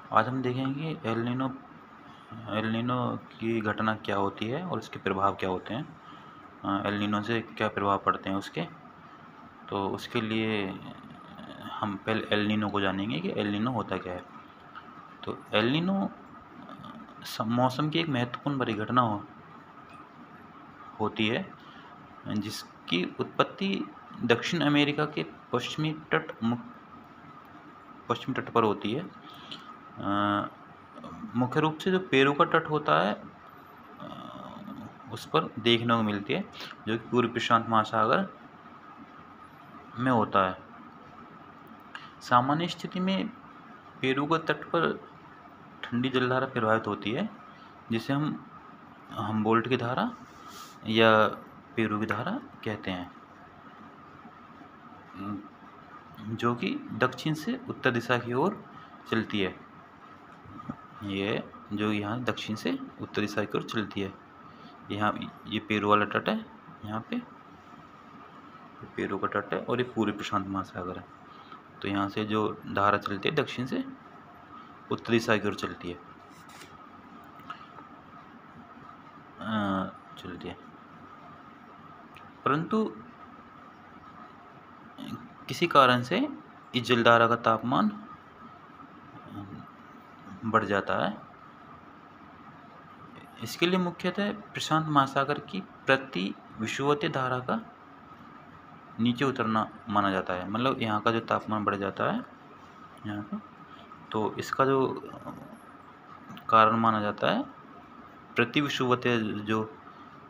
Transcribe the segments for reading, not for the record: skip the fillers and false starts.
आज हम देखेंगे एल नीनो की घटना क्या होती है और इसके प्रभाव क्या होते हैं। एल नीनो से क्या प्रभाव पड़ते हैं उसके। तो उसके लिए हम पहले एल नीनो को जानेंगे कि एल नीनो होता क्या है। तो एल नीनो मौसम की एक महत्वपूर्ण परिघटना होती है जिसकी उत्पत्ति दक्षिण अमेरिका के पश्चिमी तट पर होती है। मुख्य रूप से जो पेरू का तट होता है उस पर देखने को मिलती है, जो कि पूर्वी प्रशांत महासागर में होता है। सामान्य स्थिति में पेरू के तट पर ठंडी जलधारा प्रवाहित होती है, जिसे हम हमबोल्ट की धारा या पेरू की धारा कहते हैं, जो कि दक्षिण से उत्तर दिशा की ओर चलती है। ये जो यहाँ दक्षिण से उत्तर दिशा की ओर चलती है। यहाँ ये पेरू वाला तट है, यहाँ पे पेरू का तट है और ये पूर्वी प्रशांत महासागर है। तो यहाँ से जो धारा चलती है दक्षिण से उत्तर दिशा की ओर चलती है। परंतु किसी कारण से इस जलधारा का तापमान बढ़ जाता है। इसके लिए मुख्यतः प्रशांत महासागर की प्रति विषुवतीय धारा का नीचे उतरना माना जाता है। मतलब यहाँ का जो तापमान बढ़ जाता है यहाँ का, तो इसका जो कारण माना जाता है प्रति विषुवतीय जो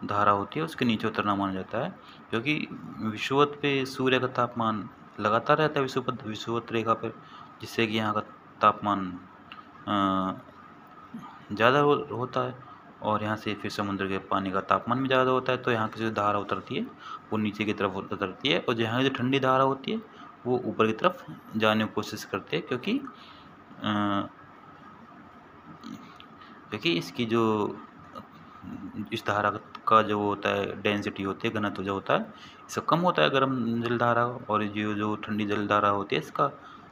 धारा होती है उसके नीचे उतरना माना जाता है, क्योंकि विषुवत पे सूर्य का तापमान लगातार रहता है विषुवत रेखा पर, जिससे कि यहाँ का तापमान ज़्यादा होता है और यहाँ से फिर समुद्र के पानी का तापमान भी ज़्यादा होता है। तो यहाँ की जो धारा उतरती है वो नीचे की तरफ उतरती है, और यहाँ की जो ठंडी धारा होती है वो ऊपर की तरफ जाने की कोशिश करती है, क्योंकि इसकी जो इस धारा का जो होता है डेंसिटी होती है, घनत्व जो होता है इसका कम होता है गर्म जलधारा, और जो ठंडी जलधारा होती है इसका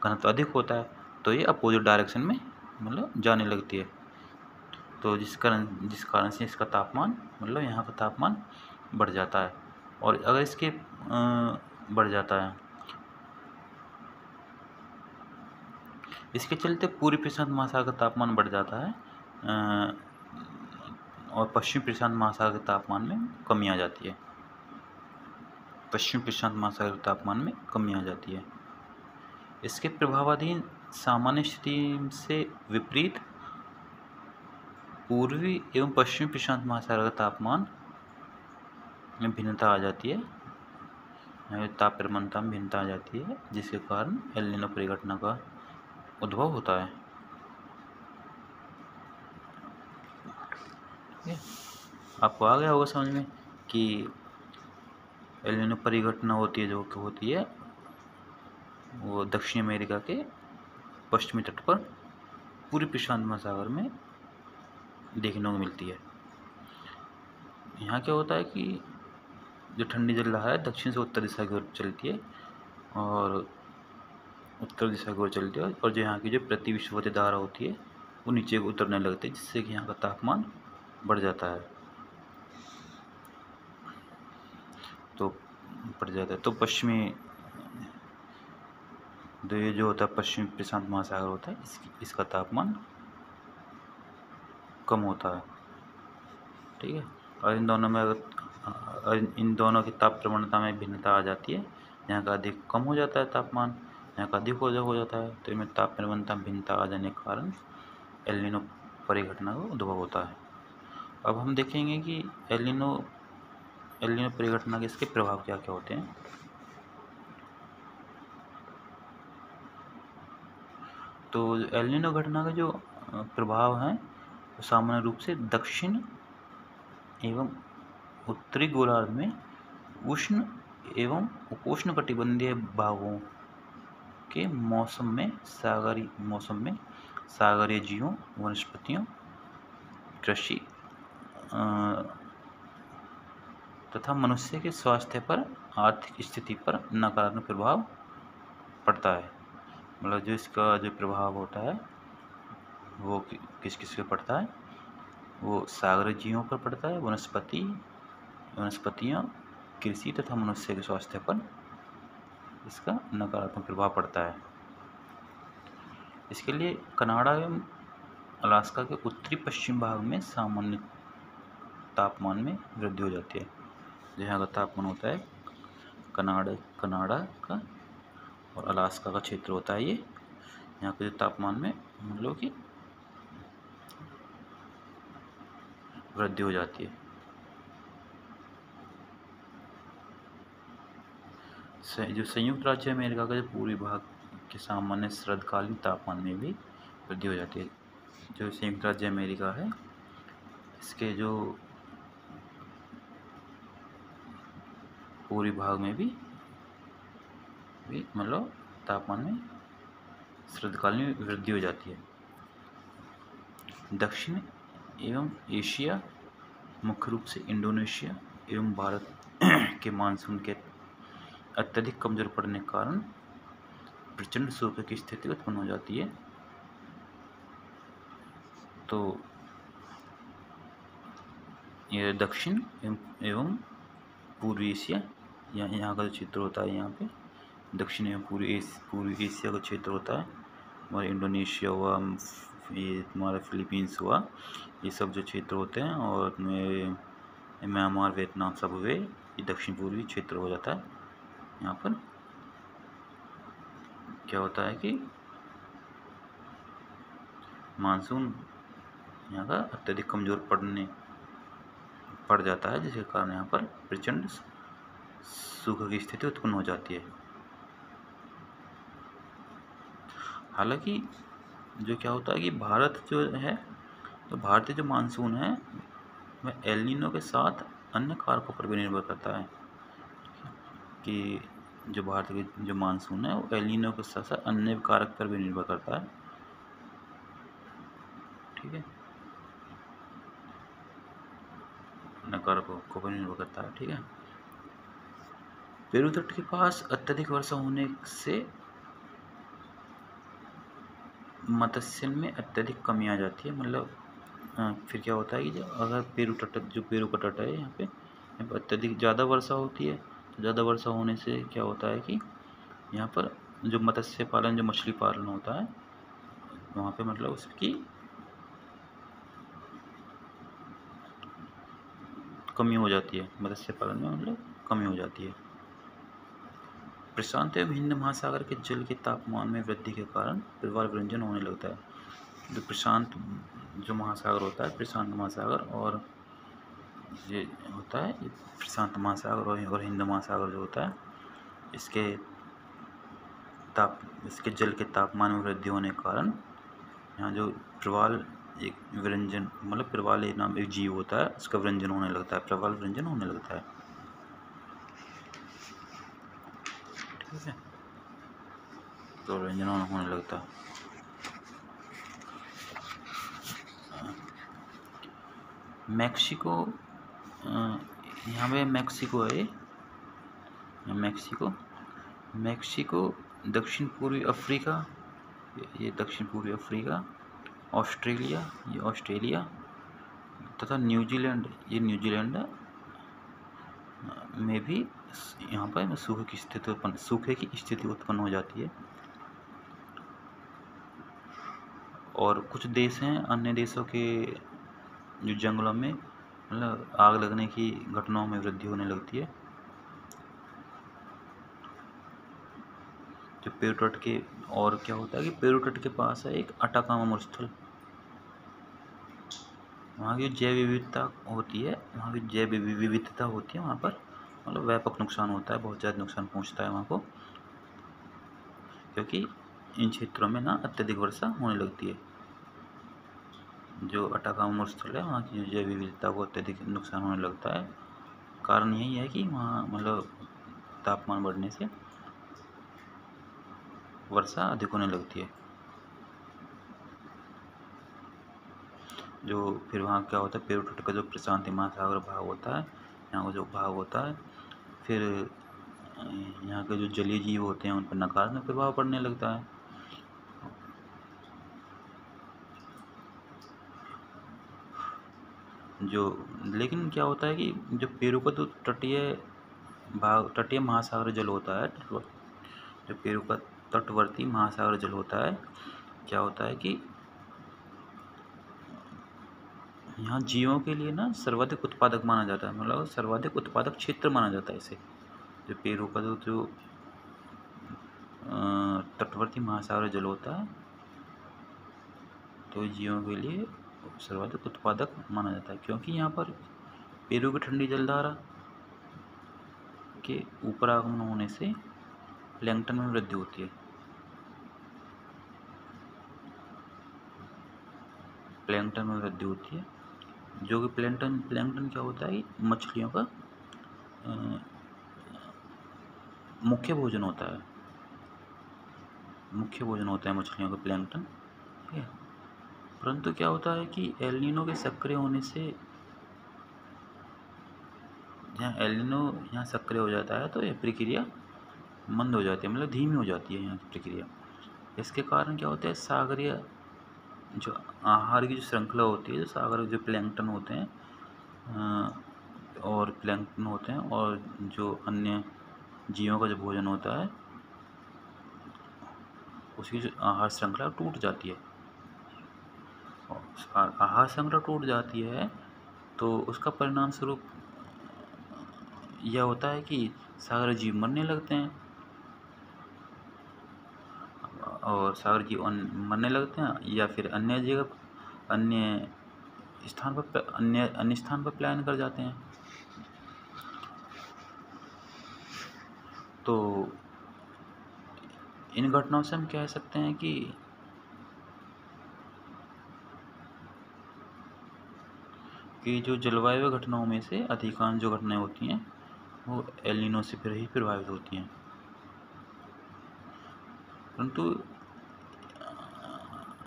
घनत्व अधिक होता है। तो ये अपोजिट डायरेक्शन में मतलब जाने लगती है। तो जिस कारण से इसका तापमान मतलब यहाँ का तापमान बढ़ जाता है। और अगर इसके बढ़ जाता है, इसके चलते पूर्वी प्रशांत महासागर का तापमान बढ़ जाता है और पश्चिमी प्रशांत महासागर के तापमान में कमी आ जाती है। पश्चिमी प्रशांत महासागर के तापमान में कमी आ जाती है। इसके प्रभावाधीन सामान्य स्थिति से विपरीत पूर्वी एवं पश्चिमी प्रशांत महासागर का तापमान में भिन्नता आ जाती है, ताप प्रवणता में भिन्नता आ जाती है, जिसके कारण एल नीनो परिघटना का उद्भव होता है। आपको आ गया होगा समझ में कि एल नीनो परिघटना होती है, जो होती है वो दक्षिण अमेरिका के पश्चिमी तट पर पूर्वी प्रशांत महासागर में देखने को मिलती है। यहाँ क्या होता है कि जो ठंडी जलधारा है दक्षिण से उत्तर दिशा की ओर चलती है और उत्तर दिशा की ओर चलती है, और जो यहाँ की जो प्रति विषुवतीय धारा होती है वो नीचे को उतरने लगती है, जिससे कि यहाँ का तापमान बढ़ जाता है। तो पश्चिमी ये जो होता है पश्चिमी प्रशांत महासागर होता है इसका तापमान कम होता है। ठीक है। और इन दोनों की ताप प्रवणता में भिन्नता आ जाती है। यहाँ का अधिक कम हो जाता है तापमान, यहाँ का अधिक हो जाता है। तो इनमें ताप प्रवणता में भिन्नता आ जाने के कारण एल नीनो परिघटना का उद्भव होता है। अब हम देखेंगे कि एल नीनो परिघटना के इसके प्रभाव क्या क्या होते हैं। तो एल नीनो घटना का जो प्रभाव है वो सामान्य रूप से दक्षिण एवं उत्तरी गोलार्ध में उष्ण एवं उपोष्ण कटिबंधीय भागों के मौसम में सागरीय जीवों, वनस्पतियों, कृषि तथा मनुष्य के स्वास्थ्य पर, आर्थिक स्थिति पर नकारात्मक प्रभाव पड़ता है। मतलब जो इसका जो प्रभाव होता है वो किस किस पे पड़ता है? वो सागरीय जीवों पर पड़ता है, वनस्पतियाँ, कृषि तथा मनुष्य के स्वास्थ्य पर इसका नकारात्मक प्रभाव पड़ता है। इसके लिए कनाडा एवं अलास्का के उत्तरी पश्चिम भाग में सामान्य तापमान में वृद्धि हो जाती है। जहाँ का तापमान होता है कनाडा का और अलास्का का क्षेत्र होता है, ये यहाँ के जो तापमान में मतलब कि वृद्धि हो जाती है। जो संयुक्त राज्य अमेरिका का जो पूर्वी भाग के सामान्य शरदकालीन तापमान में भी वृद्धि हो जाती है। जो संयुक्त राज्य अमेरिका है, इसके जो पूर्वी भाग में भी मतलब तापमान में शरदकालीन वृद्धि हो जाती है। दक्षिण एवं एशिया, मुख्य रूप से इंडोनेशिया एवं भारत के मानसून के अत्यधिक कमजोर पड़ने के कारण प्रचंड सूखे की स्थिति उत्पन्न हो जाती है। तो ये दक्षिण एवं पूर्वी एशिया, यहाँ का जो क्षेत्र होता है, यहाँ पे दक्षिण एवं पूर्वी एशिया का क्षेत्र होता है। हमारे इंडोनेशिया हुआ, ये हमारा फिलीपींस हुआ, ये सब जो क्षेत्र होते हैं, और म्यांमार, वियतनाम सब हुए, ये दक्षिण पूर्वी क्षेत्र हो जाता है। यहाँ पर क्या होता है कि मानसून यहाँ का अत्यधिक कमजोर पड़ जाता है, जिसके कारण यहाँ पर प्रचंड सूखे की स्थिति उत्पन्न हो जाती है। हालांकि जो क्या होता है कि भारत जो है, तो भारतीय जो मानसून है वह एल नीनो के साथ अन्य कारकों पर भी निर्भर करता है। कि जो भारत की जो मानसून है वो एल नीनो के साथ साथ अन्य कारक पर भी निर्भर करता है। ठीक है, अन्य कारकों को भी निर्भर करता है। ठीक है, पेरू तट के पास अत्यधिक वर्षा होने से मत्स्य में अत्यधिक कमी आ जाती है। मतलब फिर क्या होता है कि अगर पेरू का तट है, यहाँ पे अत्यधिक ज़्यादा वर्षा होती है, तो ज़्यादा वर्षा होने से क्या होता है कि यहाँ पर जो मत्स्य पालन, जो मछली पालन होता है, वहाँ पे मतलब उसकी कमी हो जाती है, मत्स्य पालन में मतलब कमी हो जाती है। प्रशांत एवं हिंद महासागर के जल के तापमान में वृद्धि के कारण प्रवाल व्यंजन होने लगता है। जो प्रशांत जो महासागर होता है, प्रशांत महासागर, और ये होता है प्रशांत महासागर और हिंद महासागर जो होता है, इसके जल के तापमान में वृद्धि होने के कारण यहाँ जो प्रवाल एक व्यंजन, मतलब प्रवाल एक नाम एक जीव होता है, उसका व्यंजन होने लगता है, प्रवाल व्यंजन होने लगता है। ठीक है, तो व्यंजन होने लगता है। मैक्सिको, यहाँ पे मैक्सिको है, मैक्सिको दक्षिण पूर्वी अफ्रीका, ये दक्षिण पूर्वी अफ्रीका, ऑस्ट्रेलिया तथा न्यूजीलैंड, ये न्यूजीलैंड में भी यहाँ पर सूखे की स्थिति उत्पन्न हो जाती है। और कुछ देश हैं, अन्य देशों के जो जंगलों में मतलब आग लगने की घटनाओं में वृद्धि होने लगती है। जो पेरू तट के, और क्या होता है कि पेरू तट के पास है एक अटाकामा मरुस्थल, वहाँ की जैव विविधता होती है, वहाँ पर मतलब व्यापक नुकसान होता है, बहुत ज़्यादा नुकसान पहुँचता है वहाँ को, क्योंकि इन क्षेत्रों में ना अत्यधिक वर्षा होने लगती है। जो अटाकामा मरुस्थल है, वहाँ की जैव विविधता को अत्यधिक नुकसान होने लगता है। कारण यही है कि वहाँ मतलब तापमान बढ़ने से वर्षा अधिक होने लगती है। जो फिर वहाँ क्या होता है, पेरू तट का जो प्रशांत महासागर भाग होता है, यहाँ का जो भाग होता है, फिर यहाँ के जो जलीय जीव होते हैं उन पर नकारात्मक प्रभाव पड़ने लगता है। जो लेकिन क्या होता है कि जो पेरू का जो तटीय महासागर जल होता है, जो पेरू का तटवर्ती महासागर जल होता है, क्या होता है कि यहाँ जीवों के लिए ना सर्वाधिक उत्पादक माना जाता है, मतलब सर्वाधिक उत्पादक क्षेत्र माना जाता है इसे। जो पेरू का जो तटवर्ती महासागर जल होता है, तो जीवों के लिए सर्वाधिक उत्पादक माना जाता है, क्योंकि यहाँ पर पेरू की ठंडी जलधारा के ऊपर आगमन होने से प्लैंकटन में वृद्धि होती है। प्लैंकटन में वृद्धि होती है, जो कि प्लैंकटन क्या होता है कि मछलियों का मुख्य भोजन होता है। मुख्य भोजन होता है मछलियों का प्लैंकटन, ठीक है। परंतु क्या होता है कि एल नीनो के सक्रिय होने से, जहाँ एल नीनो यहाँ सक्रिय हो जाता है तो यह प्रक्रिया मंद हो जाती है, मतलब धीमी हो जाती है यहाँ की प्रक्रिया। इसके कारण क्या होता है, सागरीय जो आहार की जो श्रृंखला होती है, जो सागर जो प्लैंकटन होते हैं और जो अन्य जीवों का जो भोजन होता है, उसकी जो आहार श्रृंखला टूट जाती है। और आहार श्रृंखला टूट जाती है तो उसका परिणाम स्वरूप यह होता है कि सागर जीव मरने लगते हैं, और सागर जीव मरने लगते हैं या फिर अन्य स्थान पर पलायन कर जाते हैं। तो इन घटनाओं से हम कह सकते हैं कि जो जलवायु घटनाओं में से अधिकांश जो घटनाएं होती हैं वो एल नीनो से फिर ही प्रभावित होती हैं। परंतु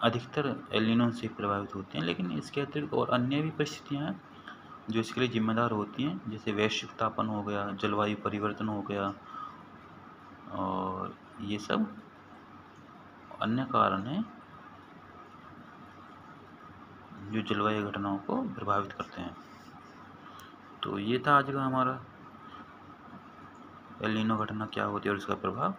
अधिकतर एल नीनो से प्रभावित होती हैं, लेकिन इसके अतिरिक्त और अन्य भी परिस्थितियाँ हैं जो इसके लिए जिम्मेदार होती हैं, जैसे वैश्विक तापन हो गया, जलवायु परिवर्तन हो गया, और ये सब अन्य कारण हैं जो जलवायु घटनाओं को प्रभावित करते हैं। तो ये था आज का हमारा एल नीनो घटना क्या होती है और उसका प्रभाव।